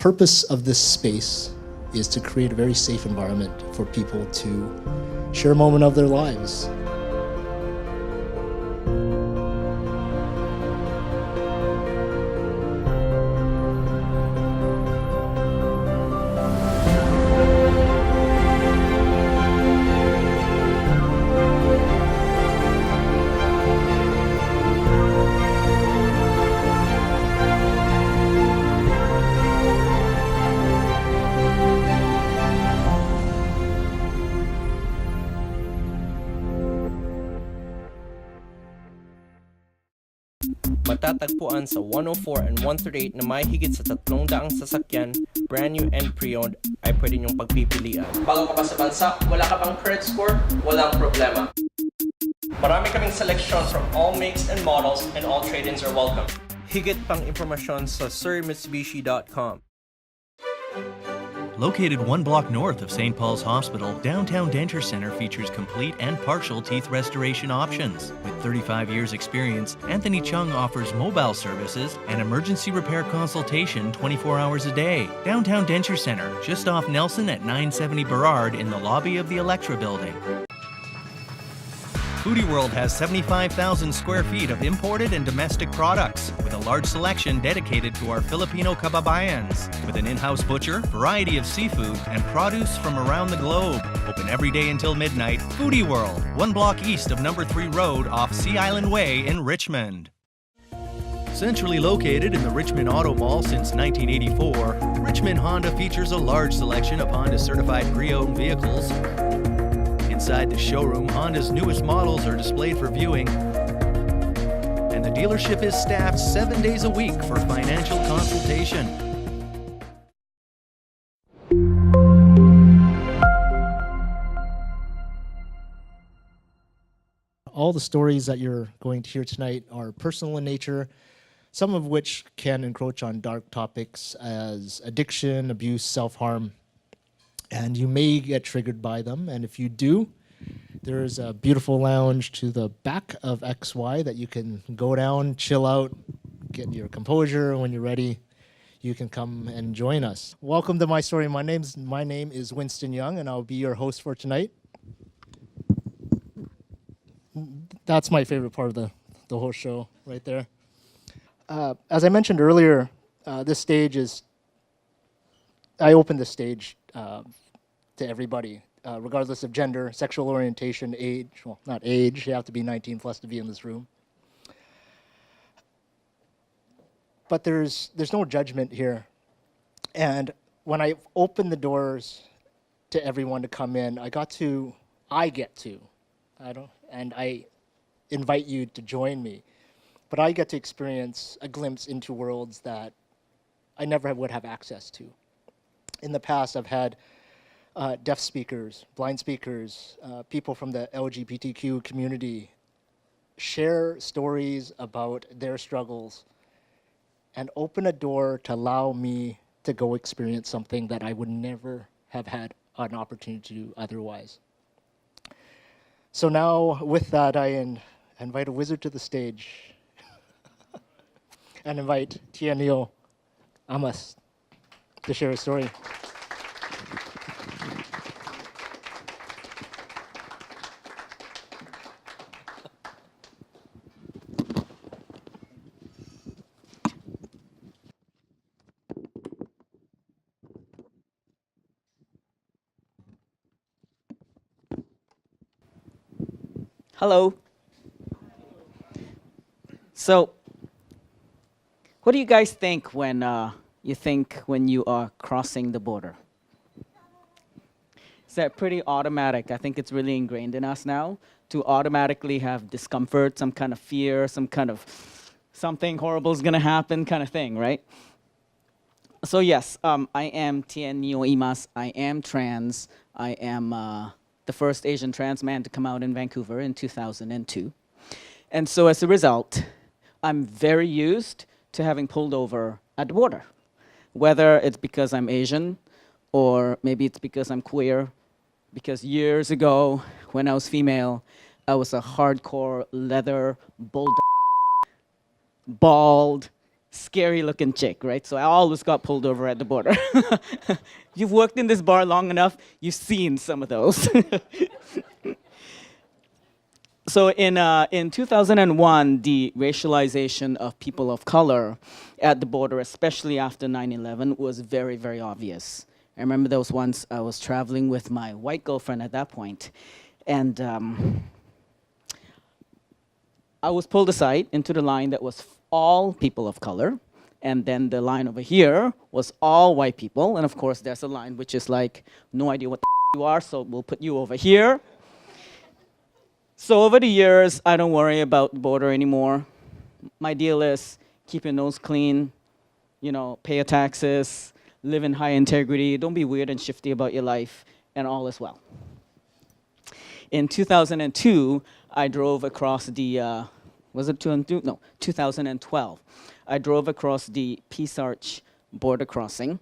purpose of this space is to create a very safe environment for people to share a moment of their lives. Matatagpuan sa 104 and 138 na may higit sa 300 sasakyan, brand new and pre-owned, ay pwede niyong pagpipilian. Bago ka pa sa bansa, wala ka pang credit score, walang problema. Marami kaming selection from all makes and models, and all trade-ins are welcome. Higit pang impormasyon sa sirmitsubishi.com. Located one block north of St. Paul's Hospital, Downtown Denture Center features complete and partial teeth restoration options. With 35 years experience, Anthony Chung offers mobile services and emergency repair consultation 24 hours a day. Downtown Denture Center, just off Nelson at 970 Burrard in the lobby of the Electra Building. Foodie World has 75,000 square feet of imported and domestic products, with a large selection dedicated to our Filipino kababayans. With an in-house butcher, variety of seafood, and produce from around the globe. Open every day until midnight. Foodie World, one block east of number 3 Road off Sea Island Way in Richmond. Centrally located in the Richmond Auto Mall since 1984, Richmond Honda features a large selection of Honda certified pre-owned vehicles. Inside the showroom, Honda's newest models are displayed for viewing, and the dealership is staffed 7 days a week for financial consultation. All the stories that you're going to hear tonight are personal in nature, some of which can encroach on dark topics as addiction, abuse, self-harm. And you may get triggered by them, and if you do, there's a beautiful lounge to the back of XY that you can go down, chill out, get your composure. When you're ready, you can come and join us. Welcome to My Story. My name is Winston Young, and I'll be your host for tonight. That's my favorite part of the whole show, right there. As I mentioned earlier, this stage is, I opened the stage to everybody, regardless of gender, sexual orientation, age. Well, not age, you have to be 19 plus to be in this room. But there's no judgment here. And when I opened the doors to everyone to come in, I invite you to join me, but I get to experience a glimpse into worlds that I never would have access to. In the past, I've had deaf speakers, blind speakers, people from the LGBTQ community share stories about their struggles and open a door to allow me to go experience something that I would never have had an opportunity to do otherwise. So now, with that, I invite a wizard to the stage and invite Tien Neo Eamas to share a story. Hello. So, what do you guys think when you are crossing the border? Is that pretty automatic? I think it's really ingrained in us now to automatically have discomfort, some kind of fear, some kind of something horrible is going to happen kind of thing, right? So yes, I am Tien Neo Eamas. I am trans. I am the first Asian trans man to come out in Vancouver in 2002. And so as a result, I'm very used to having pulled over at the border. Whether it's because I'm Asian, or maybe it's because I'm queer, because years ago, when I was female, I was a hardcore leather bulldog, bald, scary looking chick, right? So I always got pulled over at the border. You've worked in this bar long enough, you've seen some of those. So in 2001, the racialization of people of color at the border, especially after 9/11, was very, very obvious. I remember there was once I was traveling with my white girlfriend at that point, and I was pulled aside into the line that was all people of color, and then the line over here was all white people, and of course there's a line which is like, no idea what the you are, so we'll put you over here. So over the years, I don't worry about the border anymore. My deal is keep your nose clean, you know, pay your taxes, live in high integrity, don't be weird and shifty about your life, and all is well. In 2002, I drove across the, was it 2002? No, 2012. I drove across the Peace Arch border crossing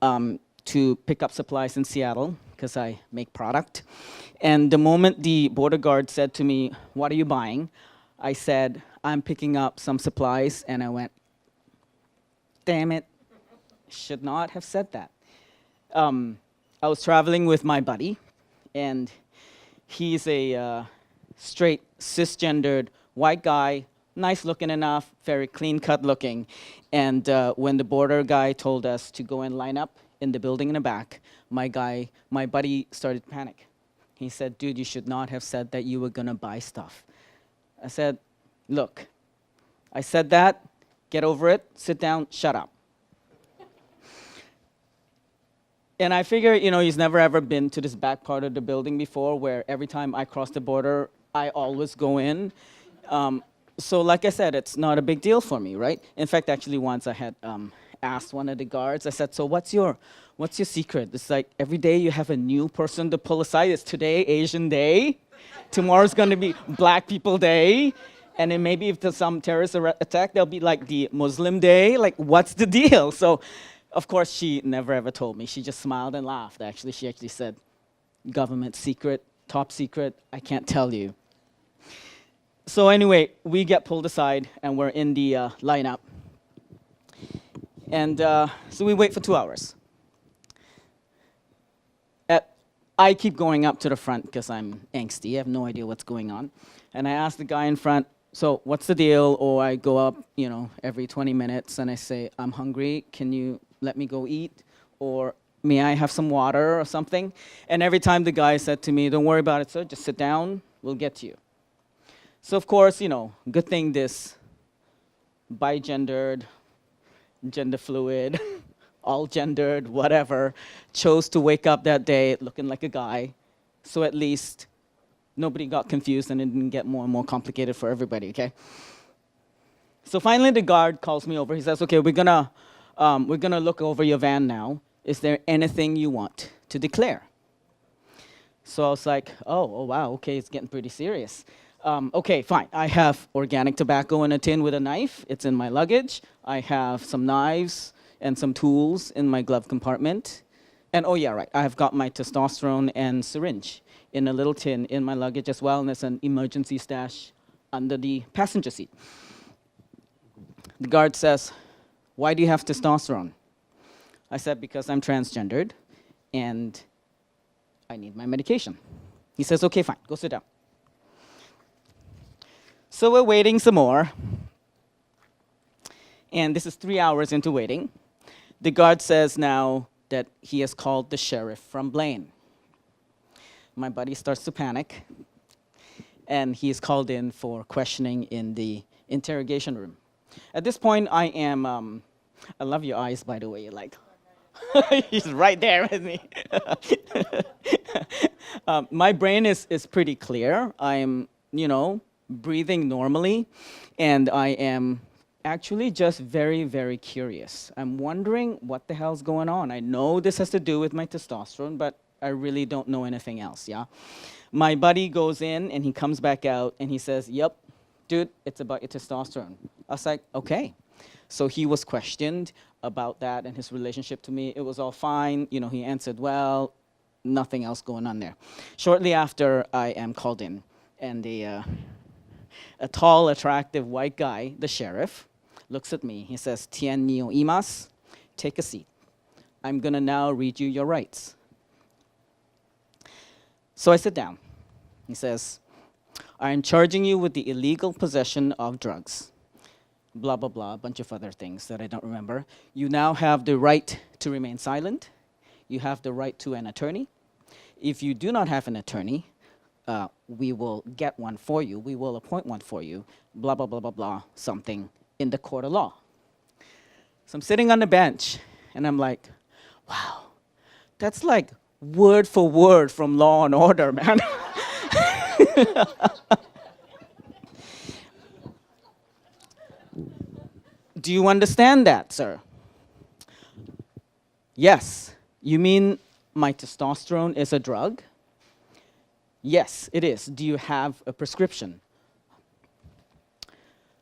to pick up supplies in Seattle, because I make product. And the moment the border guard said to me, "What are you buying?" I said, "I'm picking up some supplies," and I went, damn it, should not have said that. I was traveling with my buddy, and he's a straight, cisgendered, white guy, nice looking enough, very clean cut looking. And when the border guy told us to go and line up in the building in the back, my buddy started to panic. He said, "Dude, you should not have said that you were gonna buy stuff." I said, "Look, I said that, get over it, sit down, shut up." And I figure, you know, he's never ever been to this back part of the building before, where every time I cross the border, I always go in. So like I said, it's not a big deal for me, right? In fact, actually once I had asked one of the guards, I said, "So what's your secret?" It's like every day you have a new person to pull aside. It's today Asian Day, tomorrow's gonna be Black People Day, and then maybe if there's some terrorist attack, there'll be like the Muslim Day. Like, what's the deal? So, of course, she never ever told me. She just smiled and laughed. Actually, she actually said, "Government secret, top secret, I can't tell you." So anyway, we get pulled aside, and we're in the lineup. And so we wait for 2 hours. I keep going up to the front because I'm angsty. I have no idea what's going on. And I ask the guy in front, "So what's the deal?" Or I go up, you know, every 20 minutes and I say, "I'm hungry. Can you let me go eat?" Or "May I have some water?" or something. And every time the guy said to me, "Don't worry about it, sir. Just sit down. We'll get to you." So of course, you know, good thing this bigendered, gender fluid, all gendered, whatever, chose to wake up that day looking like a guy. So at least nobody got confused and it didn't get more and more complicated for everybody, okay? So finally the guard calls me over. He says, "Okay, we're gonna look over your van now. Is there anything you want to declare?" So I was like, oh wow, okay, it's getting pretty serious. Okay, fine. I have organic tobacco in a tin with a knife. It's in my luggage. I have some knives and some tools in my glove compartment. And oh yeah, right, I have got my testosterone and syringe in a little tin in my luggage as well, and there's an emergency stash under the passenger seat. The guard says, "Why do you have testosterone?" I said, "Because I'm transgendered and I need my medication." He says, "Okay, fine, go sit down." So we're waiting some more. And this is 3 hours into waiting. The guard says now that he has called the sheriff from Blaine. My buddy starts to panic, and he is called in for questioning in the interrogation room. At this point, I am, I love your eyes, by the way, you're like, he's right there with me. My brain is pretty clear. I'm, you know, breathing normally, and I am actually just very, very curious. I'm wondering what the hell's going on. I know this has to do with my testosterone, but I really don't know anything else, yeah? My buddy goes in, and he comes back out, and he says, "Yep, dude, it's about your testosterone." I was like, okay. So he was questioned about that and his relationship to me. It was all fine. You know, he answered well, nothing else going on there. Shortly after, I am called in, and a tall, attractive white guy, the sheriff, looks at me. He says, Tien Neo Eamas, take a seat. I'm going to now read you your rights. So I sit down. He says, I am charging you with the illegal possession of drugs. Blah, blah, blah, a bunch of other things that I don't remember. You now have the right to remain silent. You have the right to an attorney. If you do not have an attorney, we will get one for you. We will appoint one for you. Blah, blah, blah, blah, blah, something in the court of law. So I'm sitting on the bench, and I'm like, wow, that's like word for word from Law and Order, man. Do you understand that, sir? Yes. You mean my testosterone is a drug? Yes, it is. Do you have a prescription?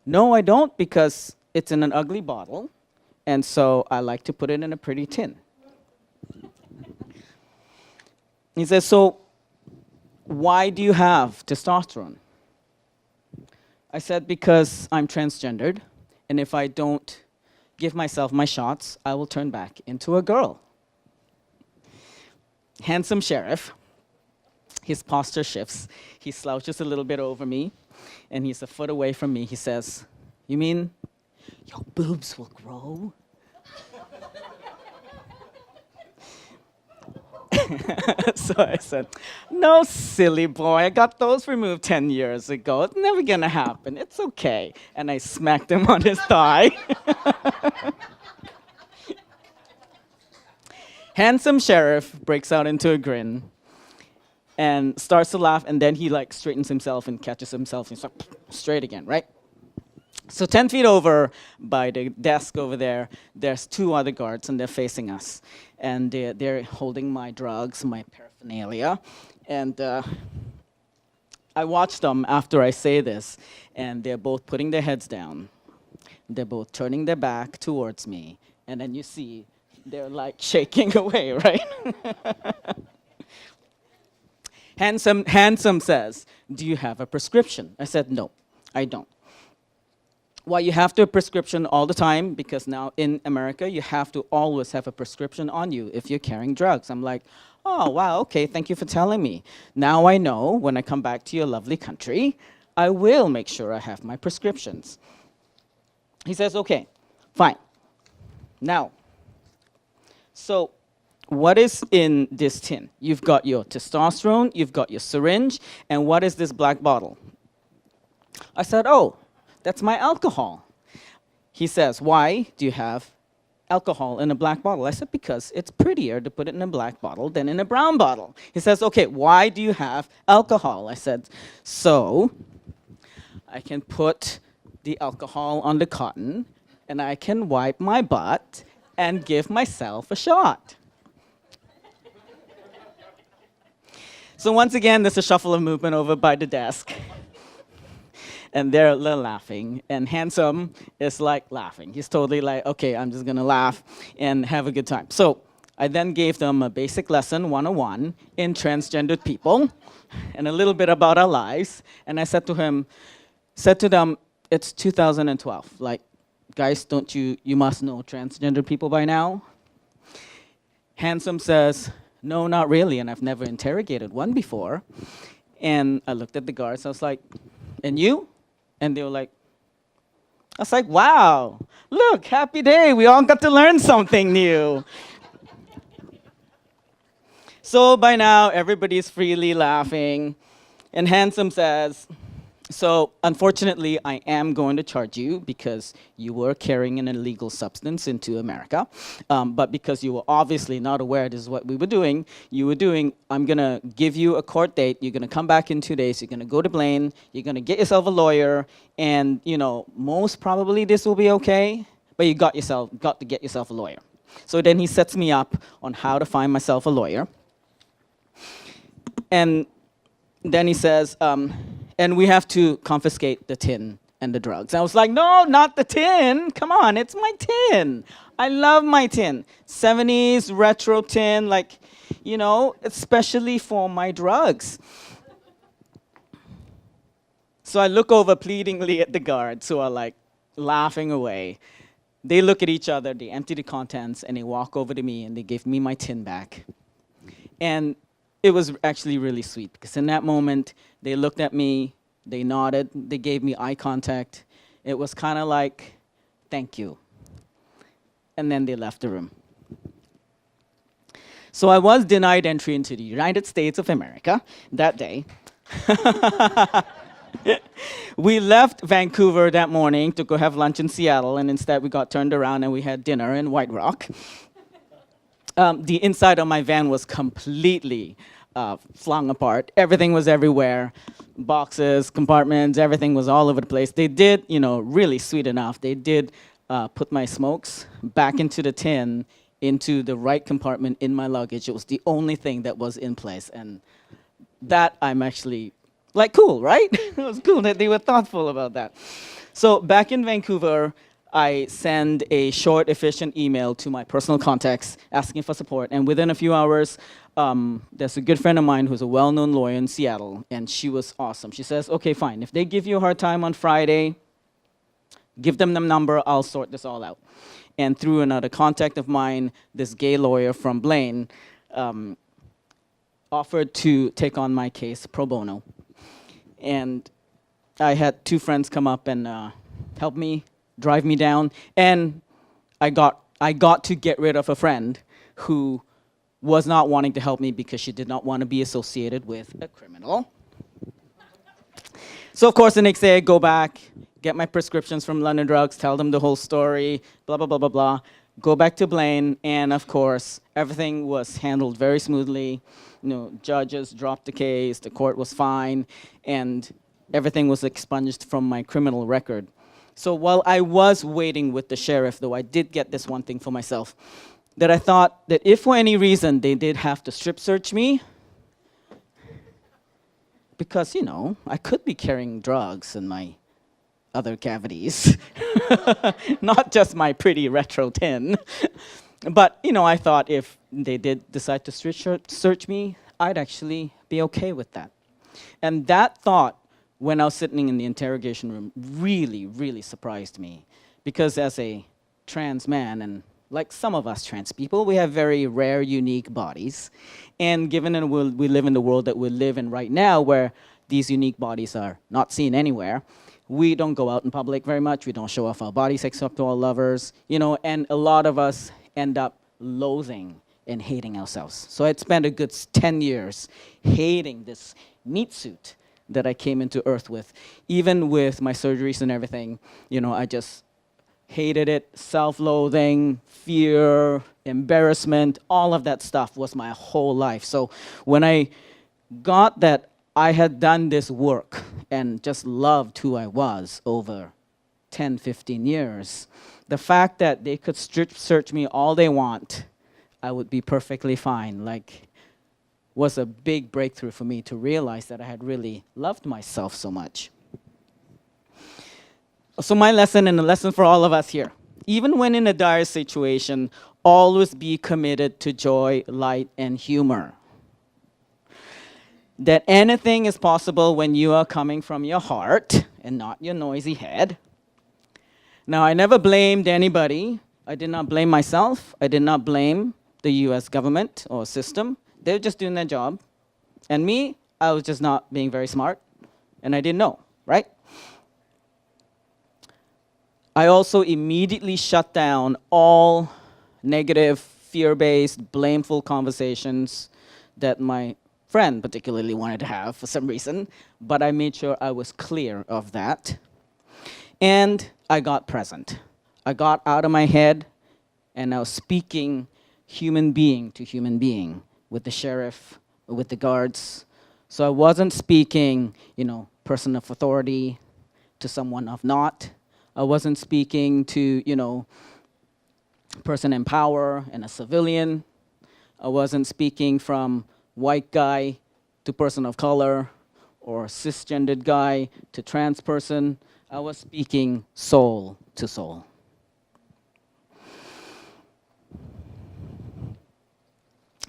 No, I don't, because it's in an ugly bottle, and so I like to put it in a pretty tin. He says, so why do you have testosterone? I said, because I'm transgendered, and if I don't give myself my shots, I will turn back into a girl. Handsome sheriff, his posture shifts. He slouches a little bit over me, and he's a foot away from me. He says, you mean your boobs will grow? So I said, no, silly boy, I got those removed 10 years ago. It's never gonna happen. It's okay. And I smacked him on his thigh. Handsome sheriff breaks out into a grin and starts to laugh, and then he like straightens himself and catches himself and he's like straight again, right? So 10 feet over by the desk over there, there's two other guards, and they're facing us. And they're holding my drugs, my paraphernalia. And I watch them after I say this, and they're both putting their heads down. They're both turning their back towards me. And then you see they're like shaking away, right? Handsome says, do you have a prescription? I said, no, I don't. Well, you have to have a prescription all the time, because now in America, you have to always have a prescription on you if you're carrying drugs. I'm like, oh, wow, okay, thank you for telling me. Now I know when I come back to your lovely country, I will make sure I have my prescriptions. He says, okay, fine. Now, so what is in this tin? You've got your testosterone, you've got your syringe, and what is this black bottle? I said, oh, that's my alcohol. He says, why do you have alcohol in a black bottle? I said, because it's prettier to put it in a black bottle than in a brown bottle. He says, okay, why do you have alcohol? I said, so I can put the alcohol on the cotton, and I can wipe my butt and give myself a shot. So once again, there's a shuffle of movement over by the desk. And they're laughing, and Handsome is like laughing. He's totally like, okay, I'm just gonna laugh and have a good time. So I then gave them a basic lesson 101 in transgendered people, and a little bit about our lives. And I said to them, it's 2012. Like, guys, you must know transgender people by now? Handsome says, no, not really, and I've never interrogated one before. And I looked at the guards, I was like, and you? And they were like, I was like, wow, look, happy day. We all got to learn something new. So by now, everybody's freely laughing. And Handsome says, so unfortunately, I am going to charge you because you were carrying an illegal substance into America. But because you were obviously not aware this is what we were doing, I'm going to give you a court date. You're going to come back in 2 days. You're going to go to Blaine. You're going to get yourself a lawyer. And, most probably this will be okay. But you got to get yourself a lawyer. So then he sets me up on how to find myself a lawyer. And then he says, and we have to confiscate the tin and the drugs. I was like, no, not the tin. Come on, it's my tin. I love my tin. 70s retro tin, like, especially for my drugs. So I look over pleadingly at the guards who are like laughing away. They look at each other, they empty the contents, and they walk over to me and they give me my tin back. And it was actually really sweet because in that moment, they looked at me, they nodded, they gave me eye contact. It was kind of like, thank you. And then they left the room. So I was denied entry into the United States of America that day. We left Vancouver that morning to go have lunch in Seattle, and instead we got turned around and we had dinner in White Rock. The inside of my van was completely flung apart. Everything was everywhere. Boxes, compartments, everything was all over the place. They did, really sweet enough. They did put my smokes back into the tin, into the right compartment in my luggage. It was the only thing that was in place. And that I'm actually, cool, right? It was cool that they were thoughtful about that. So back in Vancouver, I send a short, efficient email to my personal contacts asking for support. And within a few hours, there's a good friend of mine who's a well-known lawyer in Seattle, and she was awesome. She says, okay, fine. If they give you a hard time on Friday, give them the number. I'll sort this all out. And through another contact of mine, this gay lawyer from Blaine offered to take on my case pro bono. And I had two friends come up and help me, drive me down, and I got to get rid of a friend who was not wanting to help me because she did not want to be associated with a criminal. So of course the next day I go back, get my prescriptions from London Drugs, tell them the whole story, blah, blah, blah, blah, blah. Go back to Blaine, and of course everything was handled very smoothly. Judges dropped the case, the court was fine, and everything was expunged from my criminal record. So while I was waiting with the sheriff, though, I did get this one thing for myself, that I thought that if for any reason they did have to strip search me, because, I could be carrying drugs in my other cavities, not just my pretty retro tin. But, I thought if they did decide to strip search me, I'd actually be okay with that. And that thought, when I was sitting in the interrogation room, really, really surprised me. Because as a trans man, and like some of us trans people, we have very rare, unique bodies. And given that we live in the world that we live in right now, where these unique bodies are not seen anywhere, we don't go out in public very much. We don't show off our bodies except to our lovers. And a lot of us end up loathing and hating ourselves. So I'd spent a good 10 years hating this meat suit that I came into Earth with. Even with my surgeries and everything, I just hated it. Self-loathing, fear, embarrassment, all of that stuff was my whole life. So when I got that I had done this work and just loved who I was over 10, 15 years, the fact that they could strip search me all they want, I would be perfectly fine, was a big breakthrough for me to realize that I had really loved myself so much. So my lesson, and a lesson for all of us here, even when in a dire situation, always be committed to joy, light, and humor. That anything is possible when you are coming from your heart and not your noisy head. Now, I never blamed anybody. I did not blame myself. I did not blame the US government or system. They were just doing their job. And me, I was just not being very smart, and I didn't know, right? I also immediately shut down all negative, fear-based, blameful conversations that my friend particularly wanted to have for some reason, but I made sure I was clear of that. And I got present. I got out of my head, and I was speaking human being to human being with the sheriff, with the guards. So I wasn't speaking, person of authority to someone of not. I wasn't speaking to, person in power and a civilian. I wasn't speaking from white guy to person of color or cisgendered guy to trans person. I was speaking soul to soul.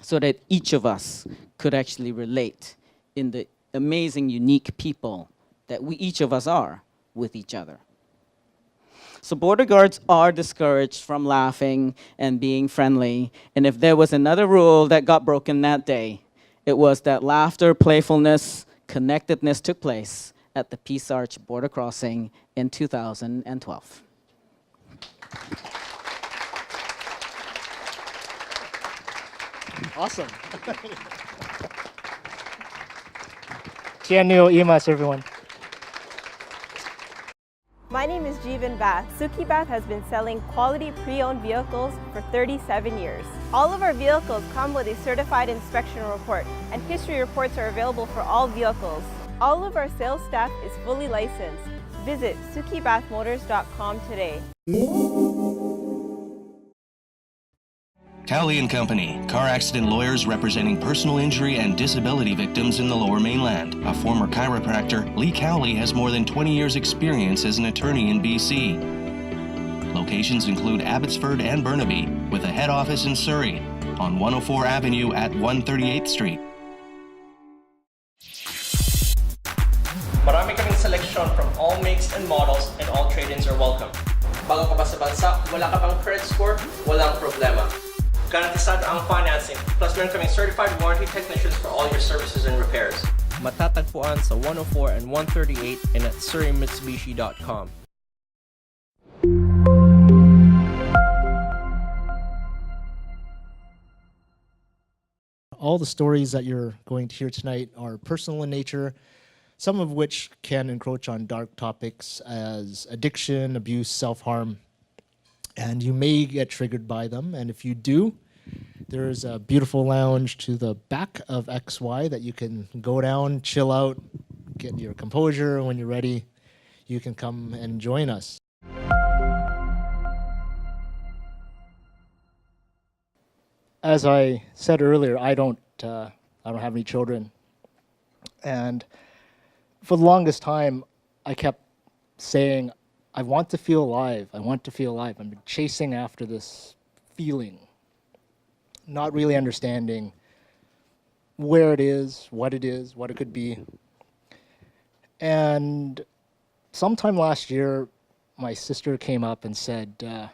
So that each of us could actually relate in the amazing, unique people that we each of us are with each other. So border guards are discouraged from laughing and being friendly. And if there was another rule that got broken that day, it was that laughter, playfulness, connectedness took place at the Peace Arch border crossing in 2012. Awesome. Tien Neo Eamas, everyone. My name is Jeevan Bath. Suki Bath has been selling quality pre-owned vehicles for 37 years. All of our vehicles come with a certified inspection report, and history reports are available for all vehicles. All of our sales staff is fully licensed. Visit sukibathmotors.com today. Cowley and Company, car accident lawyers representing personal injury and disability victims in the Lower Mainland. A former chiropractor, Lee Cowley has more than 20 years' experience as an attorney in BC. Locations include Abbotsford and Burnaby, with a head office in Surrey, on 104 Avenue at 138th Street. Marami kaming selection from all makes and models, and all trade-ins are welcome. Bago ka pa sa bansa, wala ka pang credit score, walang problema. Garantisado ang financing, plus meron kaming certified warranty technicians for all your services and repairs. Matatagpuan sa 104 and 138 and at surreymitsubishi.com. All the stories that you're going to hear tonight are personal in nature, some of which can encroach on dark topics as addiction, abuse, self-harm, and you may get triggered by them. And if you do, there's a beautiful lounge to the back of XY that you can go down, chill out, get your composure. When you're ready, you can come and join us. As I said earlier, I don't have any children, and for the longest time, I kept saying, I want to feel alive. I want to feel alive. I'm chasing after this feeling, not really understanding where it is, what it could be. And sometime last year, my sister came up and said,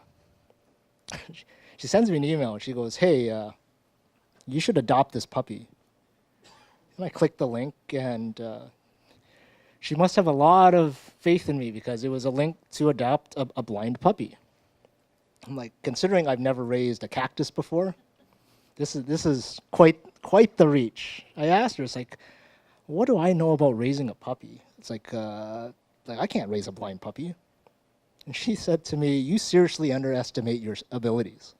she sends me an email. She goes, hey, you should adopt this puppy. And I clicked the link, and she must have a lot of faith in me, because it was a link to adopt a blind puppy. I'm like, considering I've never raised a cactus before, this is quite the reach. I asked her, it's like, what do I know about raising a puppy? It's like I can't raise a blind puppy. And she said to me, you seriously underestimate your abilities.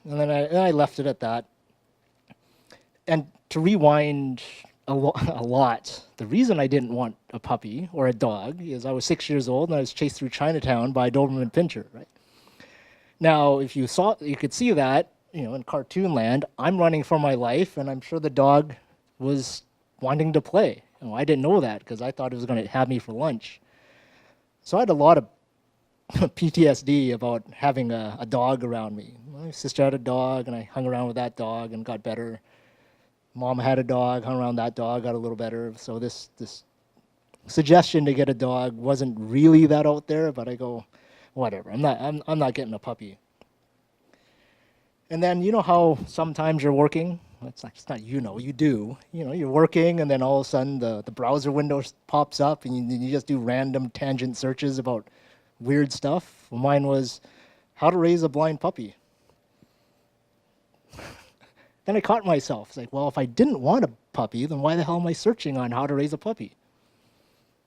And then I left it at that. And to rewind a lot, the reason I didn't want a puppy or a dog is I was 6 years old and I was chased through Chinatown by a Doberman Pinscher, right? Now, if you could see that, in cartoon land, I'm running for my life, and I'm sure the dog was wanting to play. I didn't know that, because I thought it was going to have me for lunch. So I had a lot of PTSD about having a dog around me. My sister had a dog, and I hung around with that dog and got better. Mom had a dog, hung around that dog, got a little better. So this suggestion to get a dog wasn't really that out there, but I go, whatever. I'm not getting a puppy. And then you know how sometimes you're working? It's not you do. You're working, and then all of a sudden the browser window pops up, and you just do random tangent searches about weird stuff. Well, mine was how to raise a blind puppy. Then I caught myself. It's like, well, if I didn't want a puppy, then why the hell am I searching on how to raise a puppy?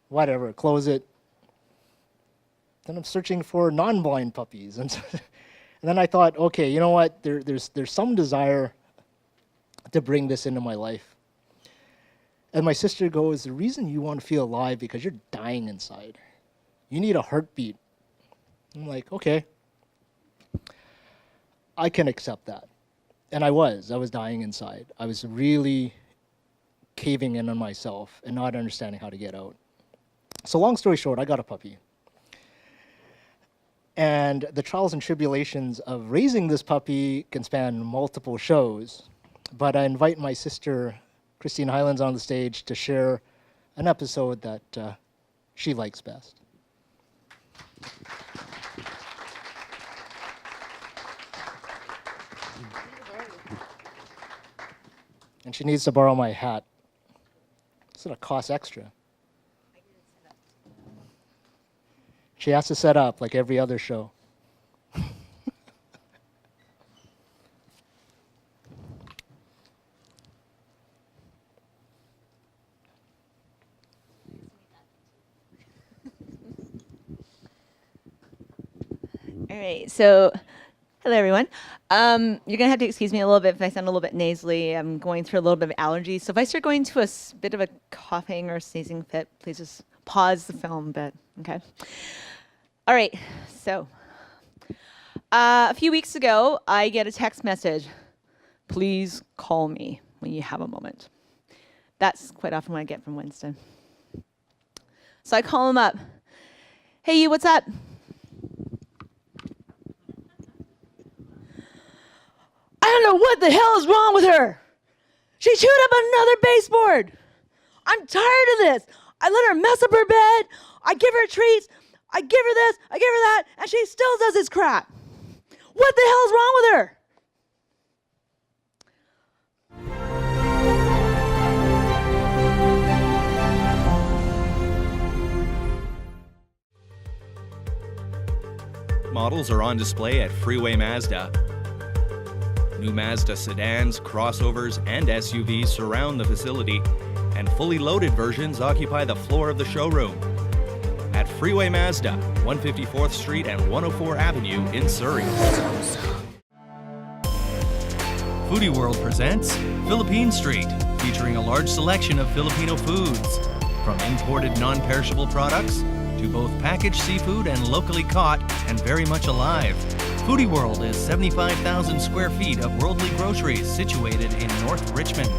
Whatever, close it. Then I'm searching for non-blind puppies. And then I thought, okay, you know what? There's some desire to bring this into my life. And my sister goes, the reason you want to feel alive because you're dying inside. You need a heartbeat. I'm like, okay. I can accept that. And I was dying inside. I was really caving in on myself and not understanding how to get out. So long story short, I got a puppy. And the trials and tribulations of raising this puppy can span multiple shows. But I invite my sister, Christine Highlands, on the stage to share an episode that she likes best. And she needs to borrow my hat. It's gonna cost extra. She has to set up like every other show. All right, so hello everyone. You're gonna have to excuse me a little bit if I sound a little bit nasally. I'm going through a little bit of allergy, so if I start going to a bit of a coughing or sneezing fit, please just pause the film a bit, okay? All right, so a few weeks ago, I get a text message. Please call me when you have a moment. That's quite often what I get from Winston. So I call him up. Hey, you, what's up? I don't know what the hell is wrong with her. She chewed up another baseboard. I'm tired of this. I let her mess up her bed. I give her treats. I give her this. I give her that. And she still does this crap. What the hell is wrong with her? Models are on display at Freeway Mazda. New Mazda sedans, crossovers, and SUVs surround the facility, and fully loaded versions occupy the floor of the showroom. At Freeway Mazda, 154th Street and 104 Avenue in Surrey. Foodie World presents Philippine Street, featuring a large selection of Filipino foods, from imported non-perishable products to both packaged seafood and locally caught and very much alive. Foodie World is 75,000 square feet of worldly groceries situated in North Richmond.